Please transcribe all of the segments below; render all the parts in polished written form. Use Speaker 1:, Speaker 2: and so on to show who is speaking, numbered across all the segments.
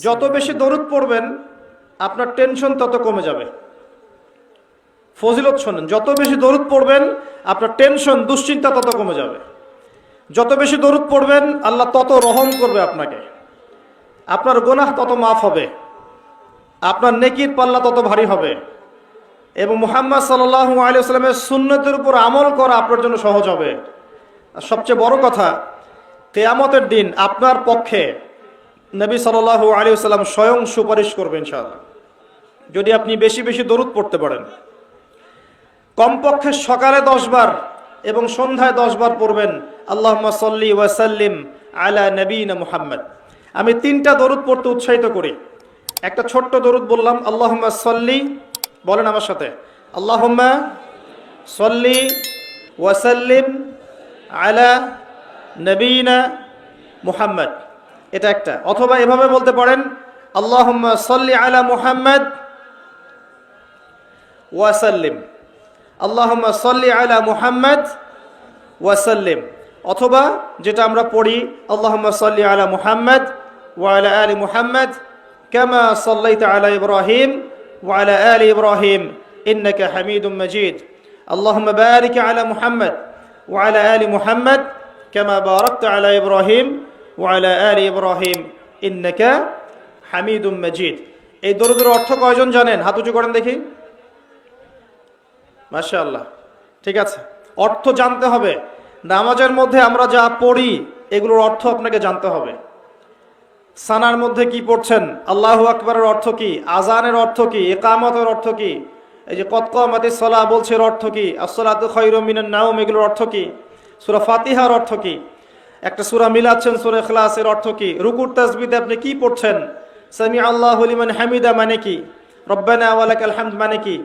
Speaker 1: যত বেশি দরুদ পড়বেন আপনার টেনশন তত কমে যাবে। ফজিলত শোনেন, যত বেশি দরুদ পড়বেন আপনার টেনশন দুশ্চিন্তা তত কমে যাবে। যত বেশি দরুদ পড়বেন আল্লাহ তত রহম করবে আপনাকে, আপনার গুনাহ তত মাফ হবে, আপনার নেকির পাল্লা তত ভারী হবে এবং মুহাম্মদ সাল্লাল্লাহু আলাইহি ওয়াসাল্লামের সুন্নতের উপর আমল করা আপনার জন্য সহজ হবে। আর সবচেয়ে বড় কথা, কিয়ামতের দিন আপনার পক্ষে নবী সাল্লাল্লাহু আলাইহি ওয়াসাল্লাম স্বয়ং সুপারিশ করবেন ইনশাআল্লাহ, যদি আপনি বেশি বেশি দরুদ পড়তে পারেন। কমপক্ষে সকালে 10 বার এবং সন্ধ্যায় 10 বার পড়বেন আল্লাহুম্মা সাল্লি ওয়া সাল্লিম আলা নবিয়িনা মুহাম্মদ। আমি 3টা দরুদ পড়তে উৎসাহিত করি। একটা ছোট্ট দরুদ বললাম, আল্লাহুম্মা সাল্লি, বলেন আমার সাথে, আল্লাহুম্মা সাল্লি ওয়া সাল্লিম আলা নবিয়িনা মুহাম্মদ, এটা একটা। অথবা এভাবে বলতে পারেন, আল্লাহুম্মা সাল্লি আলা মুহাম্মদ ওয়া সাল্লিম, আল্লাহুম্মা সাল্লি আলা মুহাম্মদ ওয়া সাল্লিম। অথবা যেটা আমরা পড়ি, আল্লাহুম্মা সাল্লি আলা মুহাম্মদ ওয়া আলা আলি মুহাম্মদ কামা সাল্লাইতা আলা ইব্রাহিম ওয়া আলা আলি ইব্রাহিম ইন্নাকা হামিদুম মাজিদ। আল্লাহুম্মা বারিক আলা মুহাম্মদ ওয়া আলা আলি মুহাম্মদ কামা বারাকতা আলা ইব্রাহিম ওয়া আলা আলি ইব্রাহিম ইন্নাকা হামিদুম মাজিদ। এই দরুদের অর্থ কয়জন জানেন? হাত উঁচু করেন দেখি। মাশাআল্লাহ, ঠিক আছে। অর্থ জানতে হবে। নামাজের মধ্যে আমরা যা পড়ি এগুলোর অর্থ আপনাকে জানতে হবে। সানার মধ্যে কি পড়ছেন, আল্লাহু আকবারের অর্থ কি, আজানের অর্থ কি, ইকামতের অর্থ কি, এই যে কদ কামাতিস সালাহ বলছে এর অর্থ কি, আসসালাতু খায়রুম মিনান নাওম এগুলোর অর্থ কি, সূরা ফাতিহার অর্থ কি, একটা সূরা মিলাচ্ছেন সূরা ইখলাস এর অর্থ কি, রুকুর তাসবিহতে আপনি কি পড়ছেন, সামি আল্লাহু লিমান হামিদা মানে কি, রব্বানা ওয়া লাকাল হামদ মানে কি,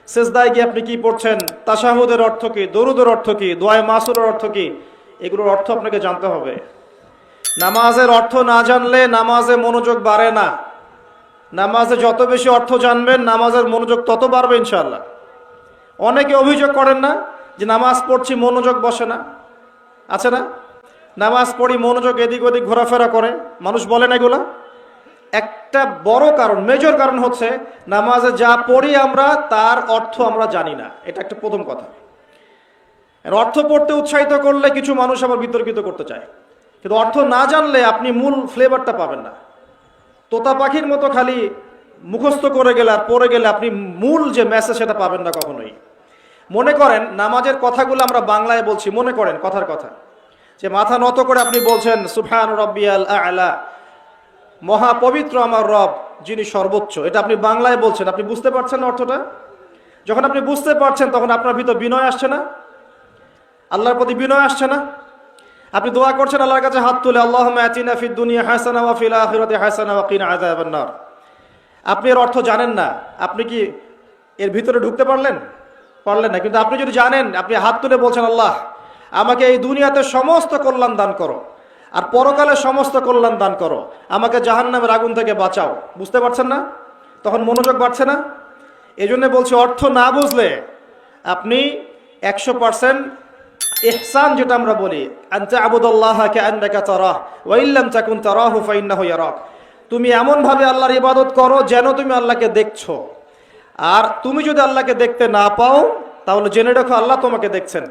Speaker 1: সিজদায় গিয়ে আপনি কি পড়ছেন, তাশাহুদের অর্থ কি, দরুদের অর্থ কি, দোয়ায়ে মাসুরের অর্থ কি, এগুলোর অর্থ আপনাকে জানতে হবে। নামাজের অর্থ না জানলে নামাজে মনোযোগ বাড়ে না। নামাজে যত বেশি অর্থ জানবেন নামাজের মনোযোগ তত বাড়বে ইনশাআল্লাহ। অনেকে অভিযোগ করেন না যে নামাজ পড়ছি মনোযোগ বসে না, আছে না? নামাজ পড়ি মনোযোগ এদিক ওদিক ঘোরাফেরা করে, মানুষ বলে না এগুলা? একটা বড় কারণ, মেজর কারণ হচ্ছে নামাজে যা পড়ি আমরা তার অর্থ আমরা জানি না। এটা একটা প্রথম কথা। অর্থ পড়তে উৎসাহিত করলে কিছু মানুষ আবার বিতর্কিত করতে চায়, কিন্তু অর্থ না জানলে আপনি মূল ফ্লেভারটা পাবেন না। তোতা পাখির মতো খালি মুখস্থ করে গেলে আর পড়ে গেলে আপনি মূল যে মেসেজ সেটা পাবেন না কখনোই। মনে করেন নামাজের কথাগুলো আমরা বাংলায় বলছি, মনে করেন কথার কথা, যে মাথা নত করে আপনি বলছেন সুবহান রাব্বিয়াল আ'লা, মহাপবিত্র আমার রব যিনি সর্বোচ্চ, এটা আপনি বাংলায় বলছেন। আপনি বুঝতে পারছেন না অর্থটা? যখন আপনি বুঝতে পারছেন তখন আপনার ভিতর বিনয় আসছে না? আল্লাহর প্রতি বিনয় আসছে না? আপনি দোয়া করছেন আল্লাহর কাছে হাত তুলে, আল্লাহুম্মা আতিনা ফিদ দুনিয়া হাসানা ওয়া ফিল আখিরাতি হাসানা ওয়া কিনা আযাবান নার। আপনি এর অর্থ জানেন না, আপনি কি এর ভিতরে ঢুকতে পারলেন? পারলেন না। কিন্তু আপনি যদি জানেন, আপনি হাত তুলে বলছেন, আল্লাহ আমাকে এই দুনিয়াতে সমস্ত কল্যাণ দান করো আর পরকালে সমস্ত কল্যাণ দান করো, আমাকে জাহান্নামের আগুন থেকে বাঁচাও। বুঝতে পারছেন না? তখন মনোযোগ বাড়ছে না? এই জন্য বলছি, অর্থ না বুঝলে আপনি 100% ইহসান, যেটা আমরা বলি, আনতা আবুদাল্লাহা কাআন্নাকা তারাহ ওয়া ইল্লাম তাকুন তারাহু ফাইন্নাহু ইয়ারাক, তুমি এমনভাবে আল্লাহর ইবাদত করো যেন তুমি আল্লাহকে দেখছো। আর তুমি যদি আল্লাহকে দেখতে না পাও তাহলে জেনে রাখো আল্লাহ তোমাকে দেখছেন।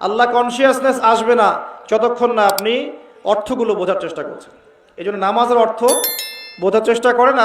Speaker 1: আল্লাহ কনসিয়াসনেস আসবে না যতক্ষণ না আপনি অর্থগুলো বোঝার চেষ্টা করছেন। এই জন্য নামাজের অর্থ বোঝার চেষ্টা করেন।